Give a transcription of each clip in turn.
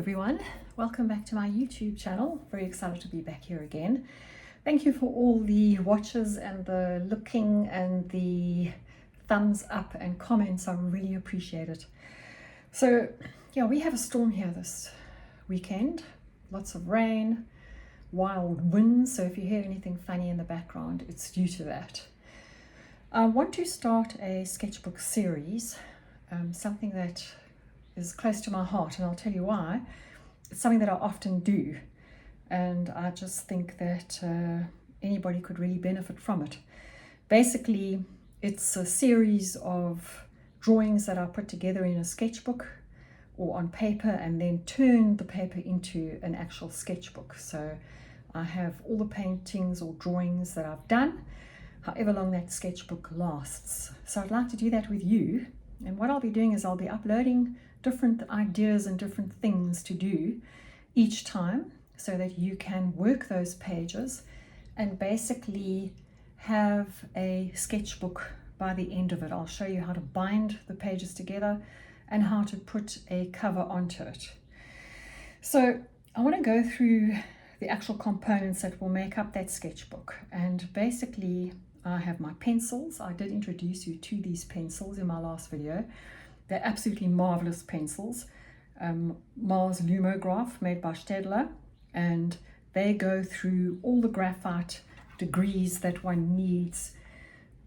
everyone, welcome back to my YouTube channel. Very excited to be back here again. Thank you for all the watches and the looking and the thumbs up and comments. I really appreciate it. So yeah, we have a storm here this weekend, lots of rain, wild winds, so if you hear anything funny in the background, it's due to that. I want to start a sketchbook series, something that is close to my heart, and I'll tell you why. It's something that I often do, and I just think that anybody could really benefit from it. Basically, it's a series of drawings that I put together in a sketchbook or on paper and then turn the paper into an actual sketchbook. So I have all the paintings or drawings that I've done, however long that sketchbook lasts. So I'd like to do that with you, and what I'll be doing is I'll be uploading different ideas and different things to do each time so that you can work those pages and basically have a sketchbook by the end of it. I'll show you how to bind the pages together and how to put a cover onto it. So I want to go through the actual components that will make up that sketchbook, and basically I have my pencils. I did introduce you to these pencils in my last video. They're absolutely marvelous pencils. Mars Lumograph, made by Staedtler, and they go through all the graphite degrees that one needs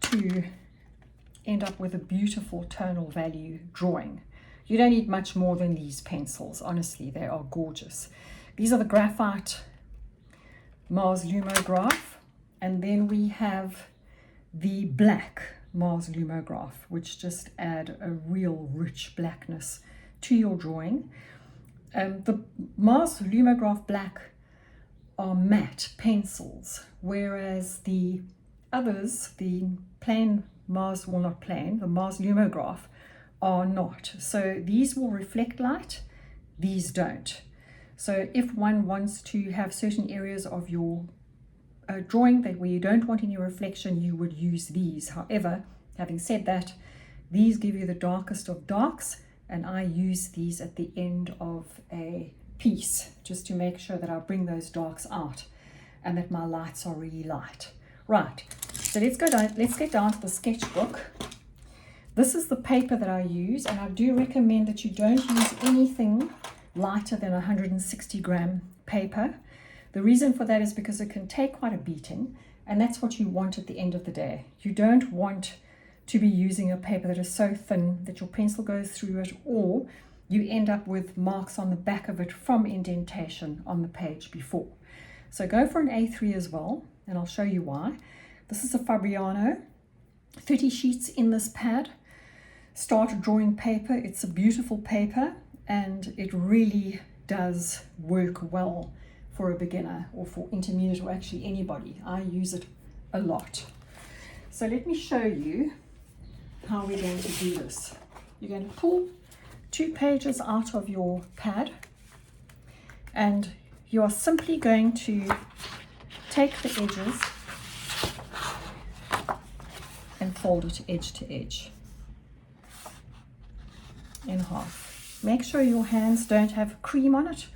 to end up with a beautiful tonal value drawing. You don't need much more than these pencils. Honestly, they are gorgeous. These are the graphite Mars Lumograph, and then we have the black Mars Lumograph, which just add a real rich blackness to your drawing. The Mars Lumograph black are matte pencils, whereas the others, the plain Mars, well not plain, the Mars Lumograph are not. So these will reflect light, these don't. So if one wants to have certain areas of your drawing that where you don't want any reflection, you would use these. However, having said that, these give you the darkest of darks, and I use these at the end of a piece just to make sure that I bring those darks out and that my lights are really light. Right, so let's get down to the sketchbook. This is the paper that I use, and I do recommend that you don't use anything lighter than 160 gram paper. The reason for that is because it can take quite a beating, and that's what you want at the end of the day. You don't want to be using a paper that is so thin that your pencil goes through it, or you end up with marks on the back of it from indentation on the page before. So go for an A3 as well, and I'll show you why. This is a Fabriano, 30 sheets in this pad. Start drawing paper. It's a beautiful paper, and it really does work well for a beginner or for intermediate, or actually anybody. I use it a lot. So let me show you how we're going to do this. You're going to pull 2 pages out of your pad, and you are simply going to take the edges and fold it edge to edge in half. Make sure your hands don't have cream on it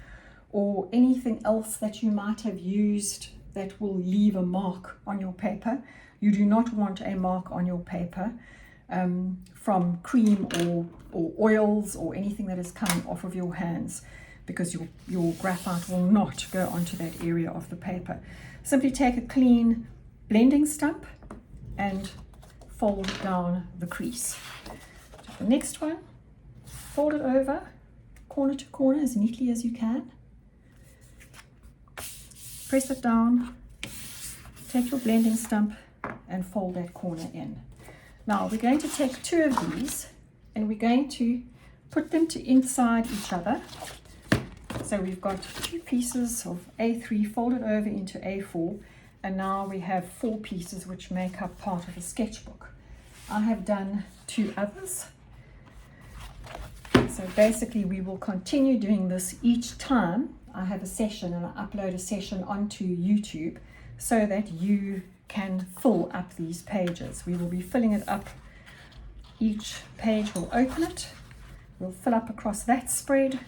or anything else that you might have used that will leave a mark on your paper. You do not want a mark on your paper from cream or oils or anything that is coming off of your hands, because your graphite will not go onto that area of the paper. Simply take a clean blending stump and fold down the crease. The next one, fold it over corner to corner as neatly as you can. Press it down, take your blending stump and fold that corner in. Now we're going to take 2 of these and we're going to put them to inside each other. So we've got 2 pieces of A3 folded over into A4, and now we have 4 pieces which make up part of a sketchbook. I have done 2 others. So basically we will continue doing this each time I have a session, and I upload a session onto YouTube so that you can fill up these pages. We will be filling it up. Each page will open it. We'll fill up across that spread,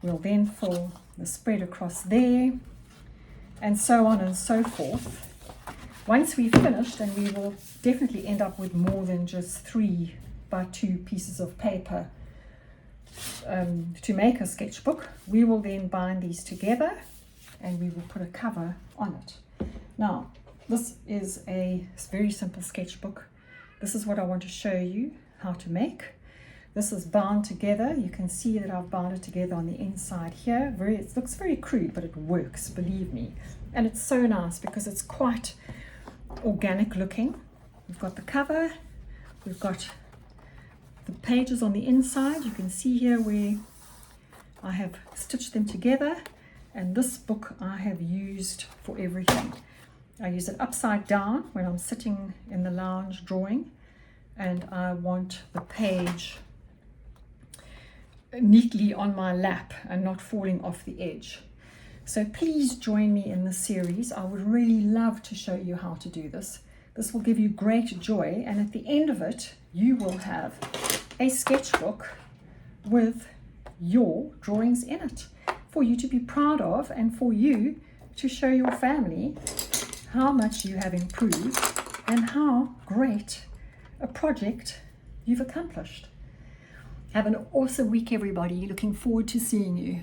We'll then fill the spread across there, and so on and so forth. Once we've finished, and we will definitely end up with more than just 3 by 2 pieces of paper to make a sketchbook, we will then bind these together and we will put a cover on it. Now, this is a very simple sketchbook. This is what I want to show you how to make. This is bound together. You can see that I've bound it together on the inside here. It looks very crude, but it works, believe me. And it's so nice because it's quite organic looking. We've got the cover, we've got the pages on the inside. You can see here where I have stitched them together, and this book I have used for everything. I use it upside down when I'm sitting in the lounge drawing and I want the page neatly on my lap and not falling off the edge. So please join me in this series. I would really love to show you how to do this. This will give you great joy, and at the end of it you will have a sketchbook with your drawings in it for you to be proud of, and for you to show your family how much you have improved and how great a project you've accomplished. Have an awesome week, everybody. Looking forward to seeing you.